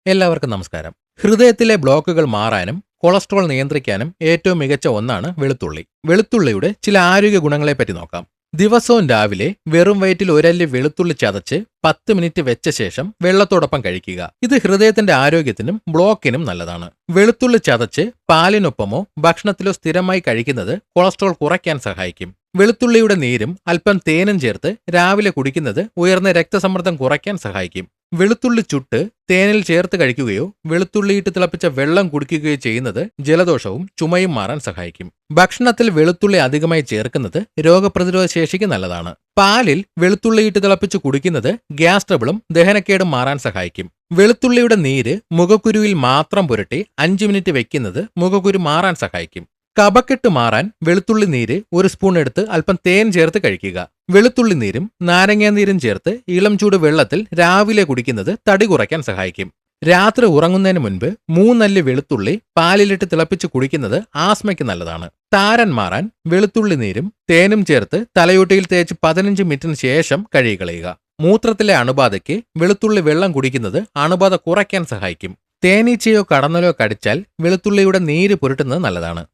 എല്ലാവർക്കും നമസ്കാരം. ഹൃദയത്തിലെ ബ്ലോക്കുകൾ മാറാനും കൊളസ്ട്രോൾ നിയന്ത്രിക്കാനും ഏറ്റവും മികച്ച ഒന്നാണ് വെളുത്തുള്ളി. വെളുത്തുള്ളിയുടെ ചില ആരോഗ്യ ഗുണങ്ങളെപ്പറ്റി നോക്കാം. ദിവസവും രാവിലെ വെറും വയറ്റിൽ ഒരല്ലി വെളുത്തുള്ളി ചതച്ച് 10 മിനിറ്റ് വെച്ച ശേഷം വെള്ളത്തോടൊപ്പം കഴിക്കുക. ഇത് ഹൃദയത്തിന്റെ ആരോഗ്യത്തിനും ബ്ലോക്കിനും നല്ലതാണ്. വെളുത്തുള്ളി ചതച്ച് പാലിനൊപ്പമോ ഭക്ഷണത്തിലോ സ്ഥിരമായി കഴിക്കുന്നത് കൊളസ്ട്രോൾ കുറയ്ക്കാൻ സഹായിക്കും. വെളുത്തുള്ളിയുടെ നീരും അല്പം തേനും ചേർത്ത് രാവിലെ കുടിക്കുന്നത് ഉയർന്ന രക്തസമ്മർദ്ദം കുറയ്ക്കാൻ സഹായിക്കും. വെളുത്തുള്ളി ചുട്ട് തേനിൽ ചേർത്ത് കഴിക്കുകയോ വെളുത്തുള്ളിയിട്ട് തിളപ്പിച്ച വെള്ളം കുടിക്കുകയോ ചെയ്യുന്നത് ജലദോഷവും ചുമയും മാറാൻ സഹായിക്കും. ഭക്ഷണത്തിൽ വെളുത്തുള്ളി അധികമായി ചേർക്കുന്നത് രോഗപ്രതിരോധ ശേഷിക്ക് നല്ലതാണ്. പാലിൽ വെളുത്തുള്ളിയിട്ട് തിളപ്പിച്ച് കുടിക്കുന്നത് ഗ്യാസ് ട്രബിളും ദഹനക്കേടും മാറാൻ സഹായിക്കും. വെളുത്തുള്ളിയുടെ നീര് മുഖക്കുരുവിൽ മാത്രം പുരട്ടി 5 മിനിറ്റ് വെക്കുന്നത് മുഖക്കുരു മാറാൻ സഹായിക്കും. കഫക്കെട്ട് മാറാൻ വെളുത്തുള്ളി നീര് 1 സ്പൂൺ എടുത്ത് അല്പം തേൻ ചേർത്ത് കഴിക്കുക. വെളുത്തുള്ളി നീരും നാരങ്ങാനീരും ചേർത്ത് ഇളം ചൂട് വെള്ളത്തിൽ രാവിലെ കുടിക്കുന്നത് തടി കുറയ്ക്കാൻ സഹായിക്കും. രാത്രി ഉറങ്ങുന്നതിന് മുൻപ് 3 അല്ലി വെളുത്തുള്ളി പാലിലിട്ട് തിളപ്പിച്ച് കുടിക്കുന്നത് ആസ്മയ്ക്ക് നല്ലതാണ്. താരൻ മാറാൻ വെളുത്തുള്ളി നീരും തേനും ചേർത്ത് തലയോട്ടിയിൽ തേച്ച് 15 മിനിറ്റിന് ശേഷം കഴുകിക്കളയുക. മൂത്രത്തിലെ അണുബാധയ്ക്ക് വെളുത്തുള്ളി വെള്ളം കുടിക്കുന്നത് അണുബാധ കുറയ്ക്കാൻ സഹായിക്കും. തേനീച്ചയോ കടന്നലോ കടിച്ചാൽ വെളുത്തുള്ളിയുടെ നീര് പുരട്ടുന്നത് നല്ലതാണ്.